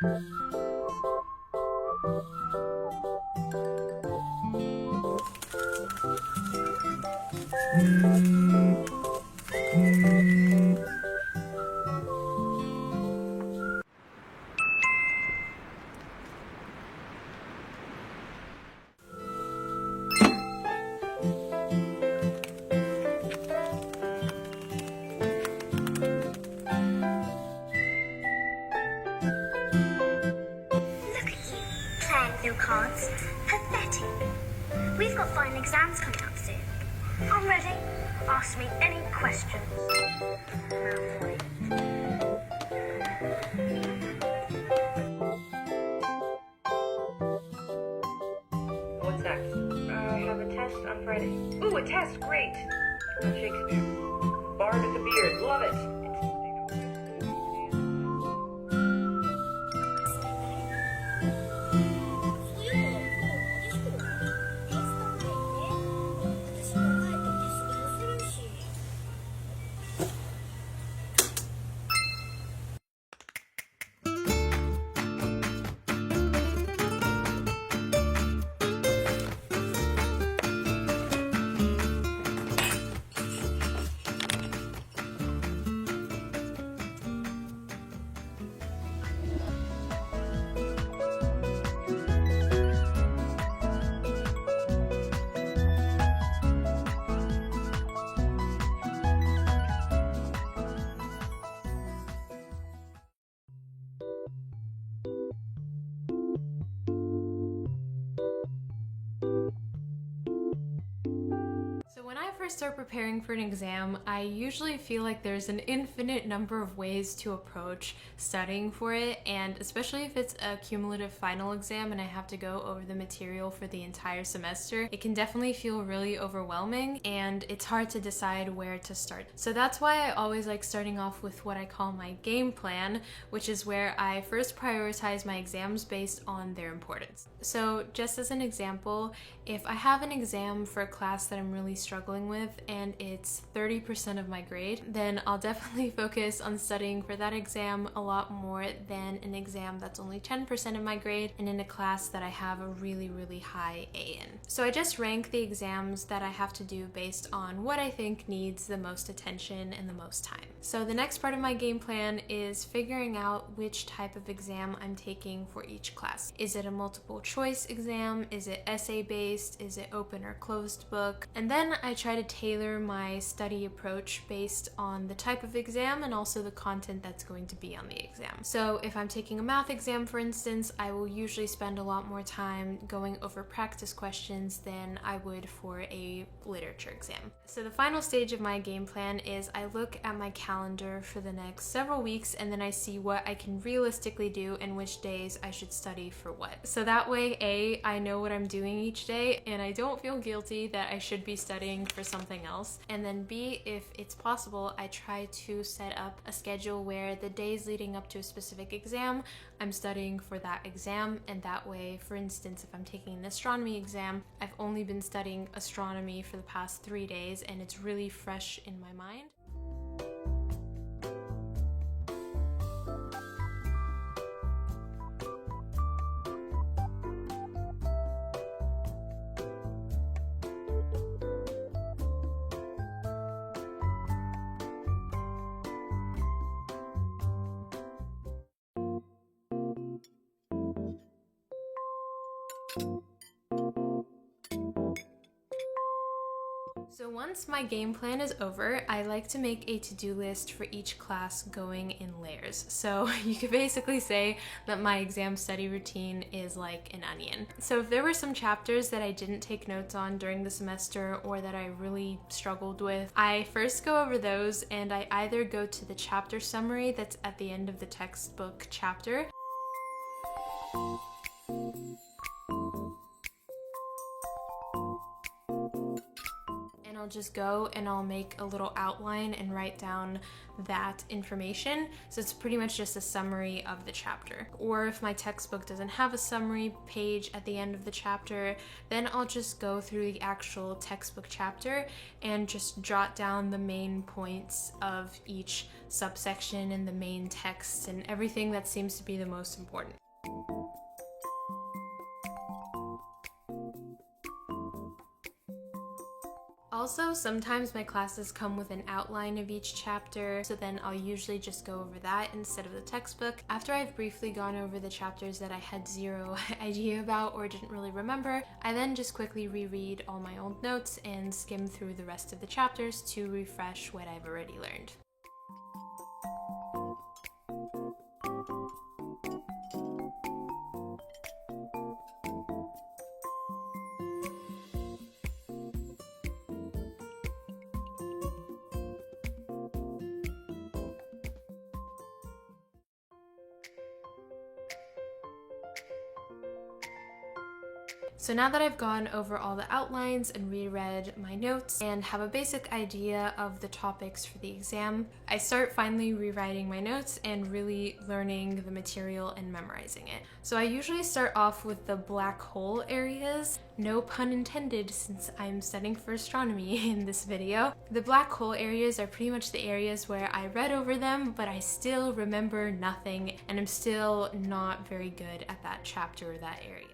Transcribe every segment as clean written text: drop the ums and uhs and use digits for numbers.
No cards. Pathetic. We've got final exams coming up soon. I'm ready. Ask me any questions. What's next? I have a test on Friday. Ooh, a test! Great! Shakespeare. Bard with the beard. Love it! So when I first start preparing for an exam, I usually feel like there's an infinite number of ways to approach studying for it, and especially if it's a cumulative final exam and I have to go over the material for the entire semester, it can definitely feel really overwhelming and it's hard to decide where to start. So that's why I always like starting off with what I call my game plan, which is where I first prioritize my exams based on their importance. So just as an example, if I have an exam for a class that I'm really struggling with and it's 30% of my grade, then I'll definitely focus on studying for that exam a lot more than an exam that's only 10% of my grade and in a class that I have a really, really high A in. So I just rank the exams that I have to do based on what I think needs the most attention and the most time. So the next part of my game plan is figuring out which type of exam I'm taking for each class. Is it a multiple choice exam? Is it essay based? Is it open or closed book? And then I try to tailor my study approach based on the type of exam and also the content that's going to be on the exam. So if I'm taking a math exam, for instance, I will usually spend a lot more time going over practice questions than I would for a literature exam. So the final stage of my game plan is I look at my calendar for the next several weeks and then I see what I can realistically do and which days I should study for what. So that way, A, I know what I'm doing each day and I don't feel guilty that I should be studying for something else. And then B, if it's possible, I try to set up a schedule where the days leading up to a specific exam, I'm studying for that exam. And that way, for instance, if I'm taking an astronomy exam, I've only been studying astronomy for the past 3 days and it's really fresh in my mind. So once my game plan is over, I like to make a to-do list for each class going in layers. So you could basically say that my exam study routine is like an onion. So if there were some chapters that I didn't take notes on during the semester or that I really struggled with, I first go over those and I either go to the chapter summary that's at the end of the textbook chapter, I'll just go and I'll make a little outline and write down that information. So it's pretty much just a summary of the chapter. Or if my textbook doesn't have a summary page at the end of the chapter, then I'll just go through the actual textbook chapter and just jot down the main points of each subsection and the main text and everything that seems to be the most important. Also, sometimes my classes come with an outline of each chapter, so then I'll usually just go over that instead of the textbook. After I've briefly gone over the chapters that I had zero idea about or didn't really remember, I then just quickly reread all my old notes and skim through the rest of the chapters to refresh what I've already learned. So now that I've gone over all the outlines and reread my notes and have a basic idea of the topics for the exam, I start finally rewriting my notes and really learning the material and memorizing it. So I usually start off with the black hole areas. No pun intended, since I'm studying for astronomy in this video. The black hole areas are pretty much the areas where I read over them, but I still remember nothing, and I'm still not very good at that chapter or that area.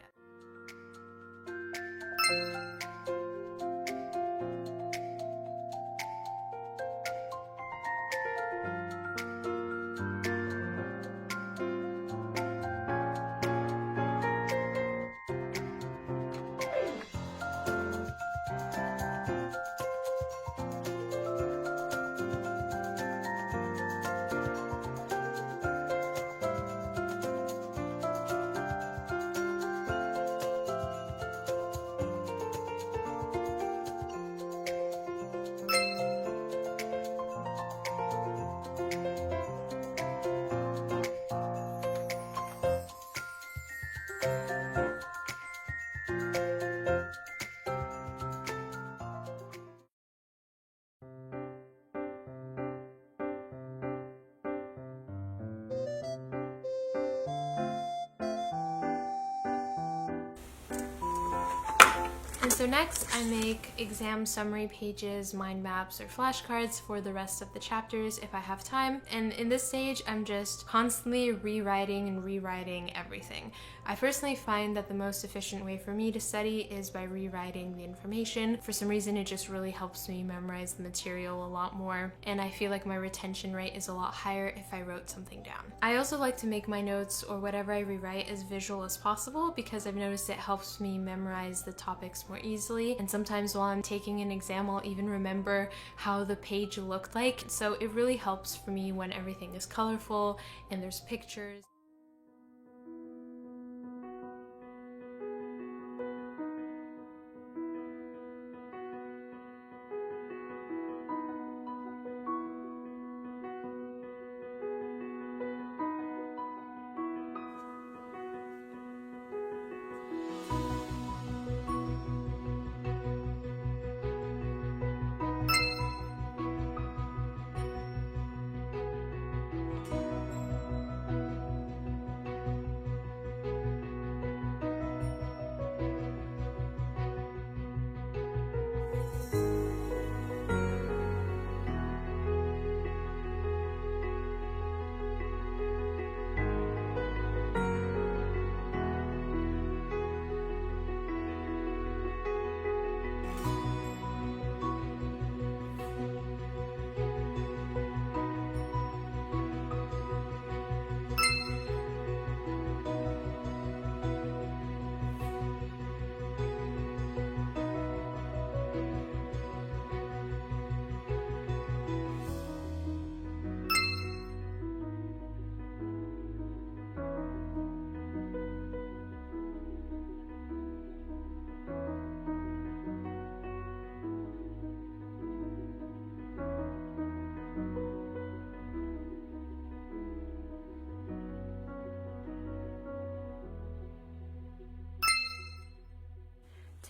And so next I make exam summary pages, mind maps, or flashcards for the rest of the chapters if I have time. And in this stage, I'm just constantly rewriting and rewriting everything. I personally find that the most efficient way for me to study is by rewriting the information. For some reason, it just really helps me memorize the material a lot more, and I feel like my retention rate is a lot higher if I wrote something down. I also like to make my notes or whatever I rewrite as visual as possible because I've noticed it helps me memorize the topics more easily, and sometimes while I'm taking an exam I'll even remember how the page looked like, so it really helps for me when everything is colorful and there's pictures.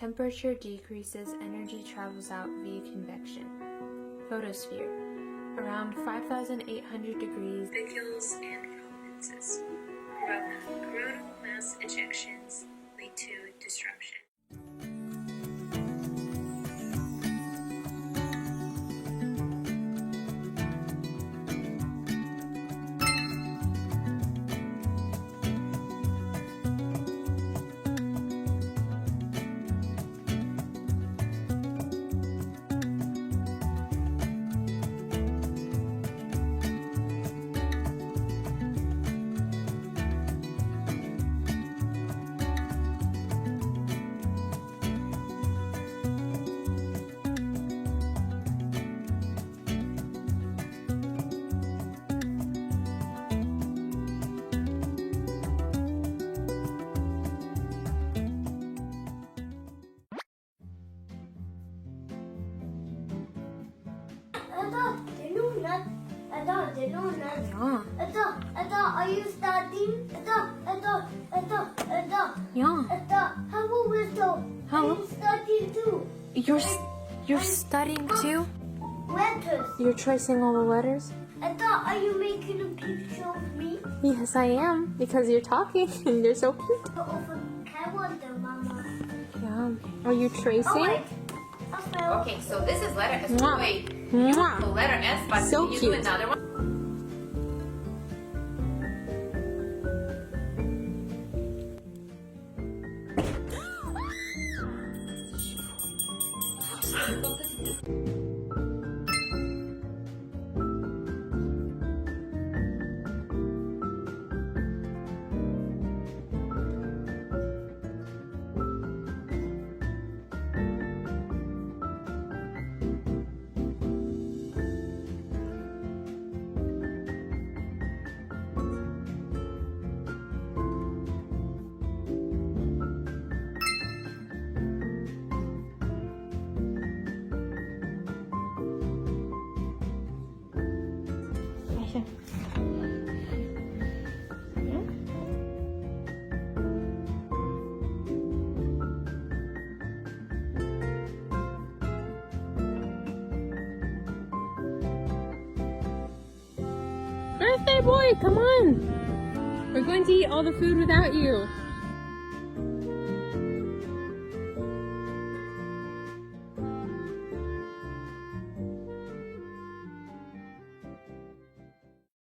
Temperature decreases, energy travels out via convection. Photosphere. Around 5,800 degrees. Spicules and prominences. Coronal mass ejections lead to disruption. Are you studying? Yeah. How wisdom? How? Are you studying too? You're studying too? Letters. You're tracing all the letters? Are you making a picture of me? Yes, I am, because you're talking and you're so cute. Mama. Yeah. Are you tracing? Oh, wait. Okay, so this is letter S. Mwah. Wait, Mwah. the letter S, but So you do cute. another one. Birthday boy, come on! We're going to eat all the food without you.